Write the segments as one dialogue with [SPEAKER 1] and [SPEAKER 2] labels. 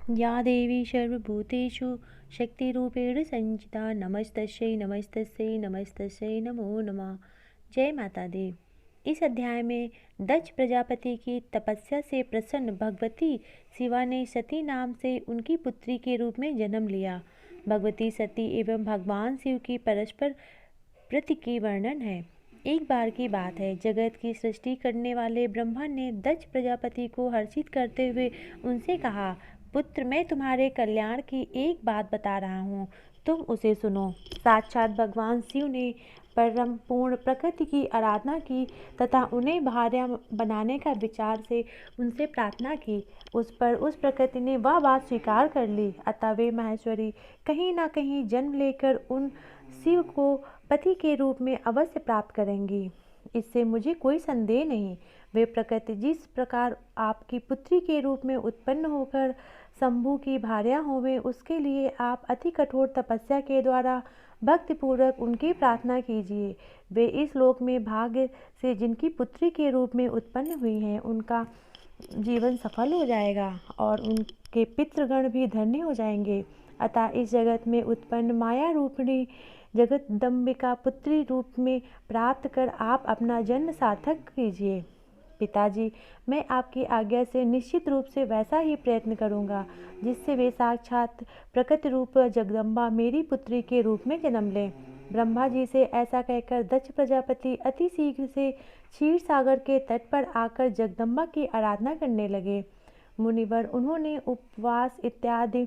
[SPEAKER 1] या देवी सर्वभूतेषु शक्तिरूपेण संचिता नमस्तस्यै नमस्तस्यै नमस्तस्यै नमो नमः। जय माता दी। इस अध्याय में दक्ष प्रजापति की तपस्या से प्रसन्न भगवती शिवा ने सती नाम से उनकी पुत्री के रूप में जन्म लिया। भगवती सती एवं भगवान शिव की परस्पर प्रीति की वर्णन है। एक बार की बात है, जगत की सृष्टि करने वाले ब्रह्मा ने दक्ष प्रजापति को हर्षित करते हुए उनसे कहा, पुत्र, मैं तुम्हारे कल्याण की एक बात बता रहा हूँ, तुम उसे सुनो। साक्षात भगवान शिव ने परम पूर्ण प्रकृति की आराधना की तथा उन्हें भार्या बनाने का विचार से उनसे प्रार्थना की। उस पर उस प्रकृति ने वह बात स्वीकार कर ली। अतः वे महेश्वरी कहीं न कहीं जन्म लेकर उन शिव को पति के रूप में अवश्य प्राप्त करेंगी, इससे मुझे कोई संदेह नहीं। वे प्रकृति जिस प्रकार आपकी पुत्री के रूप में उत्पन्न होकर शंभु की भार्या होवे, उसके लिए आप अति कठोर तपस्या के द्वारा भक्तिपूर्वक उनकी प्रार्थना कीजिए। वे इस लोक में भाग्य से जिनकी पुत्री के रूप में उत्पन्न हुई हैं, उनका जीवन सफल हो जाएगा और उनके पितृगण भी धन्य हो जाएंगे। अतः इस जगत में उत्पन्न माया रूपिणी जगदम्बिका पुत्री रूप में प्राप्त कर आप अपना जन्म सार्थक कीजिए। पिताजी, मैं आपकी आज्ञा से निश्चित रूप से वैसा ही प्रयत्न करूंगा जिससे वे साक्षात प्रकृति रूप जगदम्बा मेरी पुत्री के रूप में जन्म लें। ब्रह्मा जी से ऐसा कहकर दक्ष प्रजापति अति शीघ्र से क्षीर सागर के तट पर आकर जगदम्बा की आराधना करने लगे। मुनिवर उन्होंने उपवास इत्यादि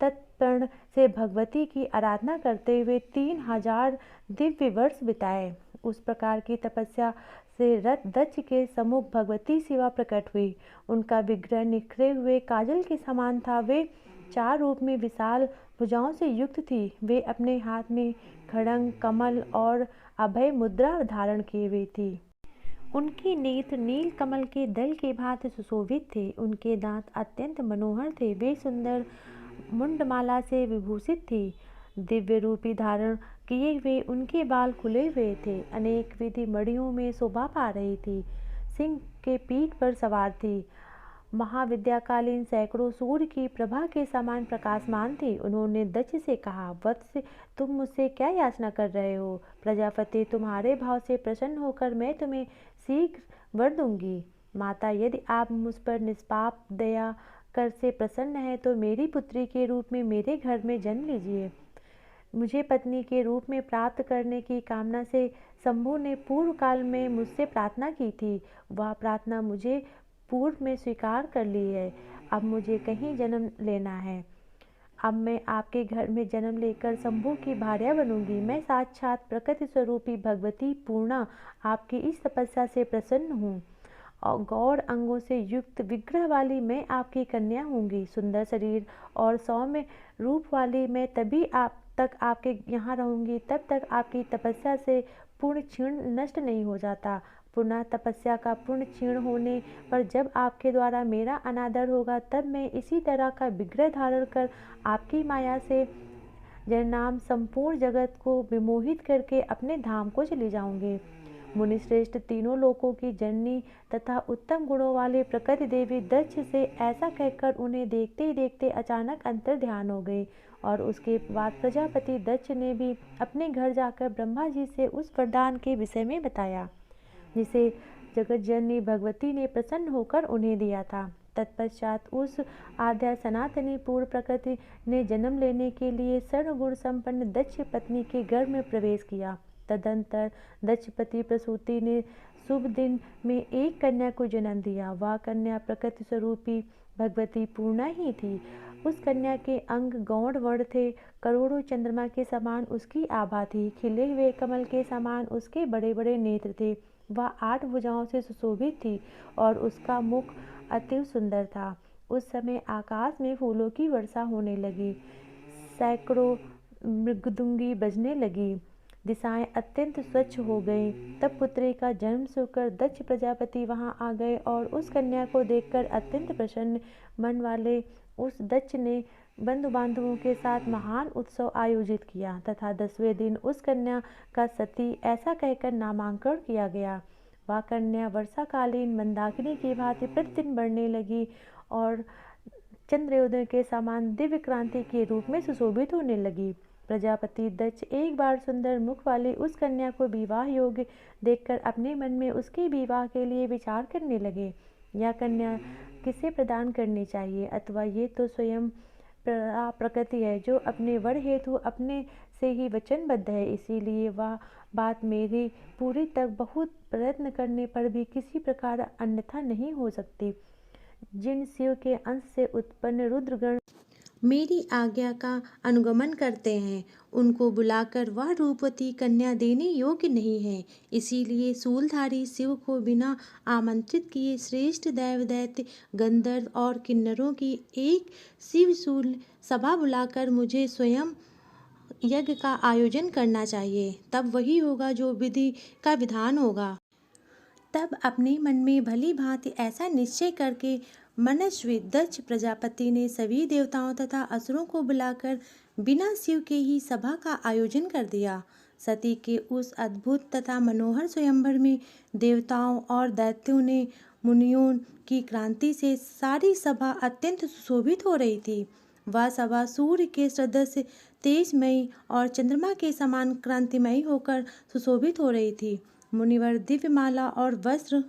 [SPEAKER 1] तत्पर्ण से भगवती की आराधना करते हुए 3000 दिव्य वर्ष बिताए। उस प्रकार की तपस्या से रथ दक्ष के सम्मुख भगवती शिवा प्रकट हुई। उनका विग्रह निखरे हुए काजल के समान था। वे 4 रूप में विशाल भुजाओं से युक्त थी। वे अपने हाथ में खड़ंग, कमल और अभय मुद्रा धारण किए हुई थी। उनके नेत्र नील कमल के दल के भांति सुशोभित थे। उनके दांत अत्यंत मनोहर थे। वे सुंदर मुंडमाला से विभूषित थी। दिव्य रूपी धारण किए हुए उनके बाल खुले हुए थे। अनेक विधि मणियों में शोभा पा रही थी। सिंह के पीठ पर सवार थी। महाविद्याकालीन सैकड़ों सूर्य की प्रभा के समान प्रकाशमान थी। उन्होंने दक्ष से कहा, वत्स, तुम मुझसे क्या याचना कर रहे हो? प्रजापति, तुम्हारे भाव से प्रसन्न होकर मैं तुम्हें शीघ्र वर दूंगी। माता, यदि आप मुझ पर निष्पाप दया कर से प्रसन्न है तो मेरी पुत्री के रूप में मेरे घर में जन्म लीजिए। मुझे पत्नी के रूप में प्राप्त करने की कामना से शंभु ने पूर्व काल में मुझसे प्रार्थना की थी। वह प्रार्थना मुझे पूर्व में स्वीकार कर ली है। अब मुझे कहीं जन्म लेना है। अब मैं आपके घर में जन्म लेकर शंभु की भार्या बनूंगी। मैं साक्षात प्रकृति स्वरूपी भगवती पूर्णा आपकी इस तपस्या से प्रसन्न हूँ और गौर अंगों से युक्त विग्रह वाली मैं आपकी कन्या होंगी। सुंदर शरीर और सौम्य रूप वाली मैं तभी आप तक आपके यहाँ रहूंगी तब तक आपकी तपस्या से पूर्ण क्षीण नष्ट नहीं हो जाता। पुनः तपस्या का पूर्ण क्षीण होने पर जब आपके द्वारा मेरा अनादर होगा, तब मैं इसी तरह का विग्रह धारण कर आपकी माया से जयनाम संपूर्ण जगत को विमोहित करके अपने धाम को चली जाऊंगी। मुनिश्रेष्ठ, तीनों लोकों की जननी तथा उत्तम गुणों वाले प्रकृति देवी दक्ष से ऐसा कहकर उन्हें देखते ही देखते अचानक अंतर ध्यान हो गई और उसके बाद प्रजापति दक्ष ने भी अपने घर जाकर ब्रह्मा जी से उस वरदान के विषय में बताया जिसे जगत जननी भगवती ने प्रसन्न होकर उन्हें दिया था। तत्पश्चात उस आद्या सनातनी पूर्ण प्रकृति ने जन्म लेने के लिए सर्वगुण संपन्न दक्ष पत्नी के गर्भ में प्रवेश किया। तदंतर दक्षपति प्रसूति ने शुभ दिन में एक कन्या को जन्म दिया। वह कन्या प्रकृति स्वरूपी भगवती पूर्णा ही थी। उस कन्या के अंग गौड़ वर्ण थे। करोड़ों चंद्रमा के समान उसकी आभा थी। खिले हुए कमल के समान उसके बड़े बड़े नेत्र थे। वह 8 भुजाओं से सुशोभित थी और उसका मुख अति सुंदर था। उस समय आकाश में फूलों की वर्षा होने लगी। सैकड़ों मृगदुंगी बजने लगी। दिशाएं अत्यंत स्वच्छ हो गईं। तब पुत्री का जन्म सुनकर दक्ष प्रजापति वहां आ गए और उस कन्या को देखकर अत्यंत प्रसन्न मन वाले उस दक्ष ने बंधु बांधवों के साथ महान उत्सव आयोजित किया तथा 10वें दिन उस कन्या का सती ऐसा कहकर नामांकन किया गया। वह कन्या वर्षाकालीन मंदाकिनी की भांति प्रतिदिन बढ़ने लगी और चंद्रोदय के समान दिव्य क्रांति के रूप में सुशोभित होने लगी। प्रजापति दक्ष एक बार सुंदर मुख वाली उस कन्या को विवाह योग्य देखकर अपने मन में उसके विवाह के लिए विचार करने लगे। यह कन्या किसे प्रदान करनी चाहिए, अथवा ये तो स्वयं प्रकृति है जो अपने वर हेतु अपने से ही वचनबद्ध है, इसीलिए वह बात मेरी पूरी तक बहुत प्रयत्न करने पर भी किसी प्रकार अन्यथा नहीं हो सकती। जिन शिव के अंश से उत्पन्न रुद्रगण मेरी आज्ञा का अनुगमन करते हैं, उनको बुलाकर वह रूपवती कन्या देने योग्य नहीं है। इसीलिए शूलधारी शिव को बिना आमंत्रित किए श्रेष्ठ दैवदैत्य गंधर्व और किन्नरों की एक शिवशूल सभा बुलाकर मुझे स्वयं यज्ञ का आयोजन करना चाहिए। तब वही होगा जो विधि का विधान होगा। तब अपने मन में भली भांति ऐसा निश्चय करके मनस्वी दक्ष प्रजापति ने सभी देवताओं तथा असुरों को बुलाकर बिना शिव के ही सभा का आयोजन कर दिया। सती के उस अद्भुत तथा मनोहर स्वयंवर में देवताओं और दैत्यों ने मुनियों की क्रांति से सारी सभा अत्यंत सुशोभित हो रही थी। वह सभा सूर्य के सदृश तेजमयी और चंद्रमा के समान क्रांतिमयी होकर सुशोभित हो रही थी। मुनिवर दिव्यमाला और वस्त्र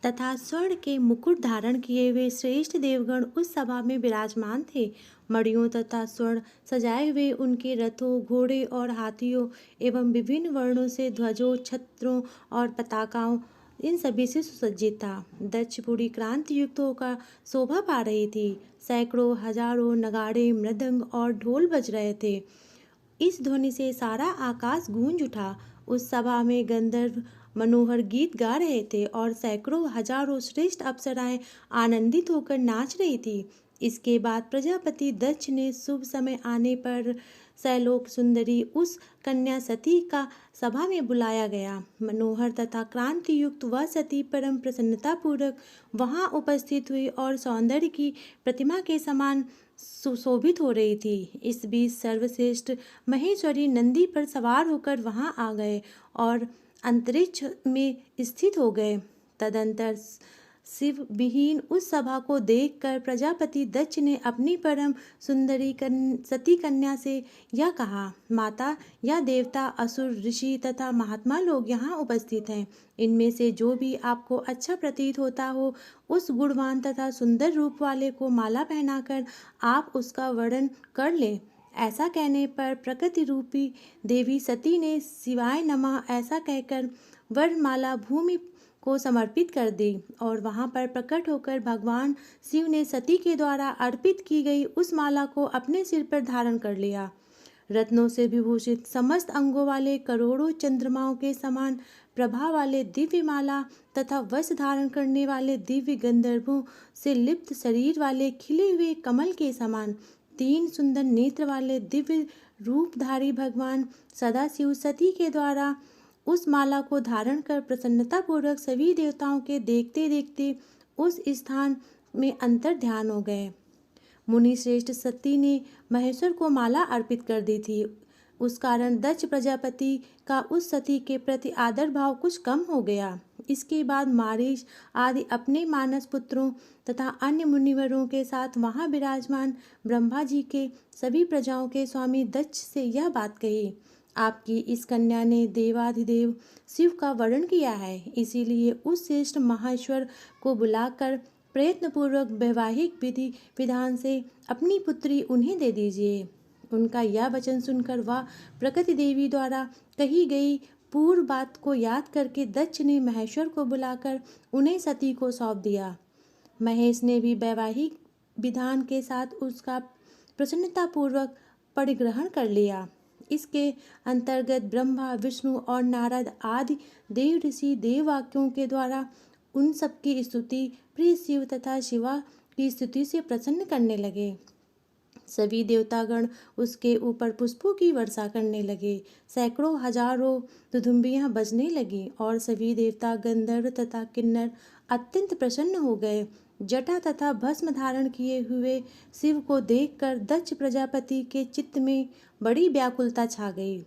[SPEAKER 1] तथा स्वर्ण के मुकुट धारण किए हुए श्रेष्ठ देवगण उस सभा में विराजमान थे। मणियों तथा स्वर्ण सजाए हुए उनके रथों, घोड़े और हाथियों एवं विभिन्न वर्णों से ध्वजों, छत्रों और पताकाओं इन सभी से सुसज्जित था। दक्षपुरी क्रांति युक्त होकर शोभा पा रही थी। सैकड़ों हजारों नगाड़े, मृदंग और ढोल बज रहे थे। इस ध्वनि से सारा आकाश गूंज उठा। उस सभा में गंधर्व मनोहर गीत गा रहे थे और सैकड़ों हजारों श्रेष्ठ अप्सराएं आनंदित होकर नाच रही थी। इसके बाद प्रजापति दक्ष ने शुभ समय आने पर सैलोक सुंदरी उस कन्या सती का सभा में बुलाया गया। मनोहर तथा क्रांति युक्त वह सती परम प्रसन्नता पूर्वक वहां उपस्थित हुई और सौंदर्य की प्रतिमा के समान सुशोभित हो रही थी। इस बीच सर्वश्रेष्ठ महेश्वरी नंदी पर सवार होकर वहां आ गए और अंतरिक्ष में स्थित हो गए। तदंतर शिव विहीन उस सभा को देखकर प्रजापति दक्ष ने अपनी परम सुंदरी सती कन्या से यह कहा, माता, यह देवता, असुर, ऋषि तथा महात्मा लोग यहाँ उपस्थित हैं। इनमें से जो भी आपको अच्छा प्रतीत होता हो, उस गुणवान तथा सुंदर रूप वाले को माला पहनाकर आप उसका वर्णन कर लें। ऐसा कहने पर प्रकृति रूपी देवी सती ने शिवाय नमः ऐसा कहकर वरमाला भूमि को समर्पित कर दी और वहां पर प्रकट होकर भगवान शिव ने सती के द्वारा अर्पित की गई उस माला को अपने सिर पर धारण कर लिया। रत्नों से विभूषित समस्त अंगों वाले करोड़ों चंद्रमाओं के समान प्रभा वाले दिव्य माला तथा वस्त्र धारण करने वाले दिव्य गंधर्वों से लिप्त शरीर वाले खिले हुए कमल के समान तीन सुंदर नेत्र वाले दिव्य रूपधारी भगवान सदाशिव सती के द्वारा उस माला को धारण कर प्रसन्नता पूर्वक सभी देवताओं के देखते देखते उस स्थान में अंतर ध्यान हो गए। मुनि श्रेष्ठ सती ने महेश्वर को माला अर्पित कर दी थी। उस कारण दक्ष प्रजापति का उस सती के प्रति आदर भाव कुछ कम हो गया। इसके बाद मारीच आदि अपने मानस पुत्रों तथा अन्य मुनिवरों के साथ वहां विराजमान ब्रह्मा जी के सभी प्रजाओं के स्वामी दक्ष से यह बात कही, आपकी इस कन्या ने देवाधिदेव शिव का वर्णन किया है, इसीलिए उस श्रेष्ठ महाईश्वर को बुलाकर प्रयत्नपूर्वक वैवाहिक विधि विधान से अपनी पुत्री उन्हें दे दीजिए। उनका यह वचन सुनकर वह प्रकृति देवी द्वारा कही गई पूर्व बात को याद करके दक्ष ने महेश्वर को बुलाकर उन्हें सती को सौंप दिया। महेश ने भी वैवाहिक विधान के साथ उसका प्रसन्नतापूर्वक परिग्रहण कर लिया। इसके अंतर्गत ब्रह्मा, विष्णु और नारद आदि देव ऋषि देववाक्यों के द्वारा उन सबकी स्तुति प्रिय शिव तथा शिवा की स्तुति से प्रसन्न करने लगे। सभी देवतागण उसके ऊपर पुष्पों की वर्षा करने लगे। सैकड़ों हजारों दुदुम्बियां बजने लगीं और सभी देवता गंधर्व तथा किन्नर अत्यंत प्रसन्न हो गए। जटा तथा भस्म धारण किए हुए शिव को देखकर दक्ष प्रजापति के चित्त में बड़ी व्याकुलता छा गई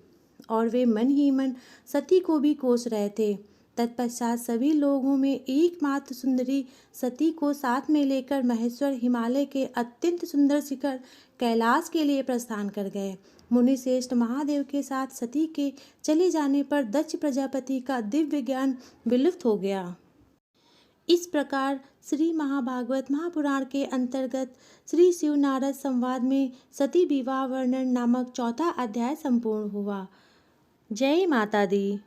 [SPEAKER 1] और वे मन ही मन सती को भी कोस रहे थे।
[SPEAKER 2] तत्पश्चात सभी लोगों में एकमात्र सुंदरी सती को साथ में लेकर महेश्वर हिमालय के अत्यंत सुंदर शिखर कैलाश के लिए प्रस्थान कर गए। मुनि श्रेष्ठ महादेव के साथ सती के चले जाने पर दक्ष प्रजापति का दिव्य ज्ञान विलुप्त हो गया। इस प्रकार श्री महाभागवत महापुराण के अंतर्गत श्री शिव नारद संवाद में सती विवाह वर्णन नामक चौथा अध्याय संपूर्ण हुआ। जय माता दी।